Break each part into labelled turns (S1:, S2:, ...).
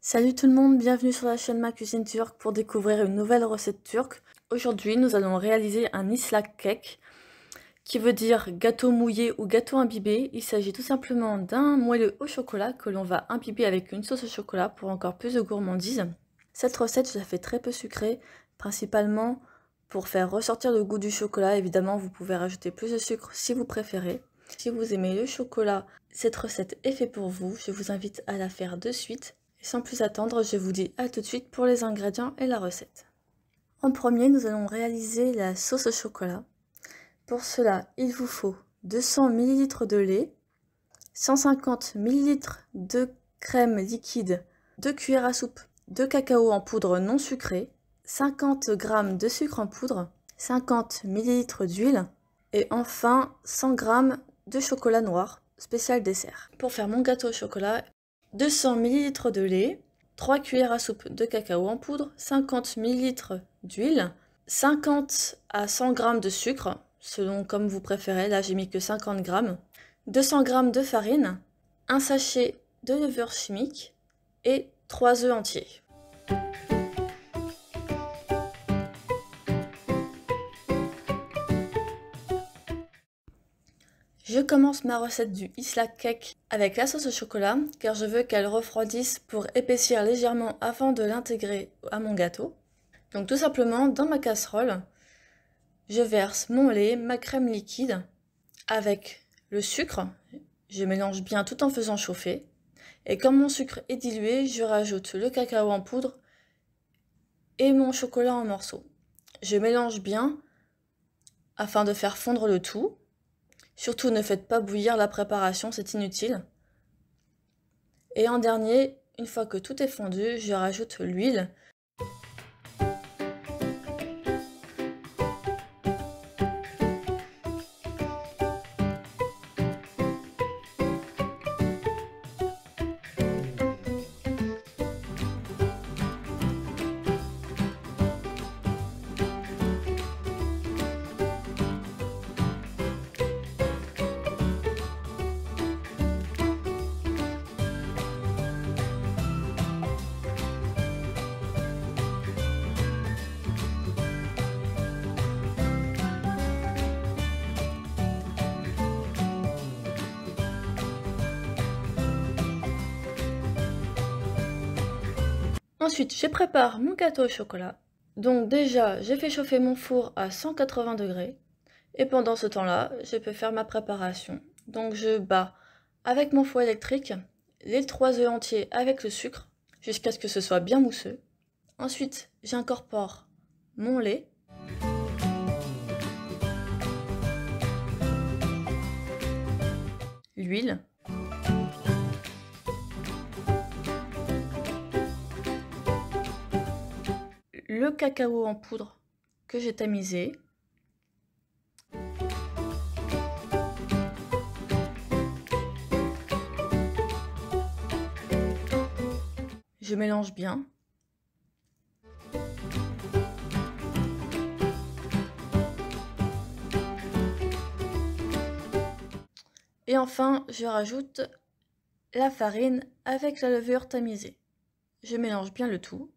S1: Salut tout le monde, bienvenue sur la chaîne Ma Cuisine Turque pour découvrir une nouvelle recette turque. Aujourd'hui, nous allons réaliser un ıslak cake, qui veut dire gâteau mouillé ou gâteau imbibé. Il s'agit tout simplement d'un moelleux au chocolat que l'on va imbiber avec une sauce au chocolat pour encore plus de gourmandise. Cette recette, je la fais très peu sucrée, principalement pour faire ressortir le goût du chocolat. Évidemment, vous pouvez rajouter plus de sucre si vous préférez. Si vous aimez le chocolat, cette recette est faite pour vous. Je vous invite à la faire de suite. Sans plus attendre, je vous dis à tout de suite pour les ingrédients et la recette. En premier, nous allons réaliser la sauce au chocolat. Pour cela, il vous faut 200 ml de lait, 150 ml de crème liquide, 2 cuillères à soupe de cacao en poudre non sucré, 50 g de sucre en poudre, 50 ml d'huile et enfin 100 g de chocolat noir spécial dessert. Pour faire mon gâteau au chocolat, 200 ml de lait, 3 cuillères à soupe de cacao en poudre, 50 ml d'huile, 50 à 100 g de sucre, selon comme vous préférez, là j'ai mis que 50 g, 200 g de farine, un sachet de levure chimique et 3 œufs entiers. Je commence ma recette du ıslak cake avec la sauce au chocolat car je veux qu'elle refroidisse pour épaissir légèrement avant de l'intégrer à mon gâteau. Donc tout simplement dans ma casserole, je verse mon lait, ma crème liquide avec le sucre. Je mélange bien tout en faisant chauffer. Et quand mon sucre est dilué, je rajoute le cacao en poudre et mon chocolat en morceaux. Je mélange bien afin de faire fondre le tout. Surtout, ne faites pas bouillir la préparation, c'est inutile. Et en dernier, une fois que tout est fondu, je rajoute l'huile. Ensuite, je prépare mon gâteau au chocolat. Donc déjà, j'ai fait chauffer mon four à 180 degrés. Et pendant ce temps-là, je peux faire ma préparation. Donc je bats avec mon four électrique les 3 œufs entiers avec le sucre jusqu'à ce que ce soit bien mousseux. Ensuite, j'incorpore mon lait. L'huile. Le cacao en poudre que j'ai tamisé. Je mélange bien. Et enfin, je rajoute la farine avec la levure tamisée. Je mélange bien le tout.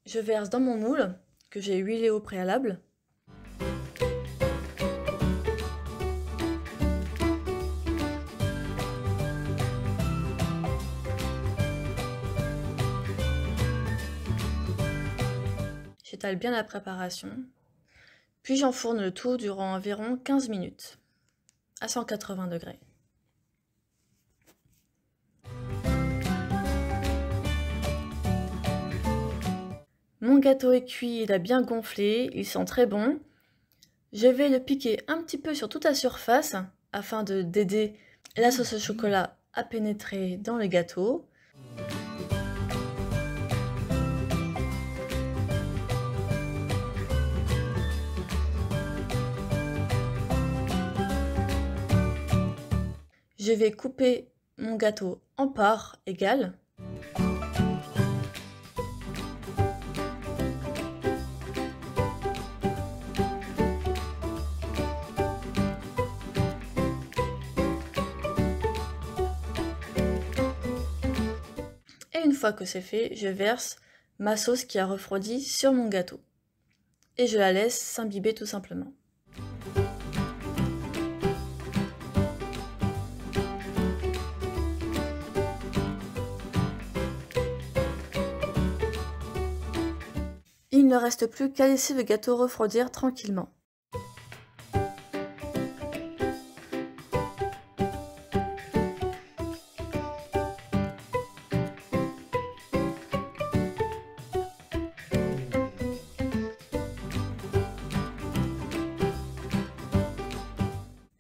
S1: Je verse dans mon moule que j'ai huilé au préalable. J'étale bien la préparation. Puis j'enfourne le tout durant environ 15 minutes à 180 degrés. Mon gâteau est cuit, il a bien gonflé, il sent très bon. Je vais le piquer un petit peu sur toute la surface afin d'aider la sauce au chocolat à pénétrer dans le gâteau. Je vais couper mon gâteau en parts égales. Et une fois que c'est fait, je verse ma sauce qui a refroidi sur mon gâteau. Et je la laisse s'imbiber tout simplement. Il ne reste plus qu'à laisser le gâteau refroidir tranquillement.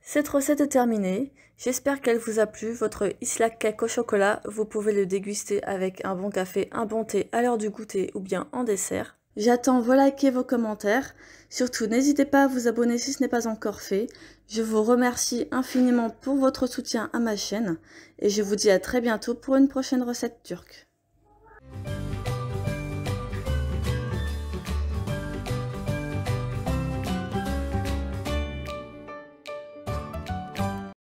S1: Cette recette est terminée, j'espère qu'elle vous a plu. Votre Isla Cake au chocolat, vous pouvez le déguster avec un bon café, un bon thé à l'heure du goûter ou bien en dessert. J'attends vos likes et vos commentaires. Surtout, n'hésitez pas à vous abonner si ce n'est pas encore fait. Je vous remercie infiniment pour votre soutien à ma chaîne et je vous dis à très bientôt pour une prochaine recette turque.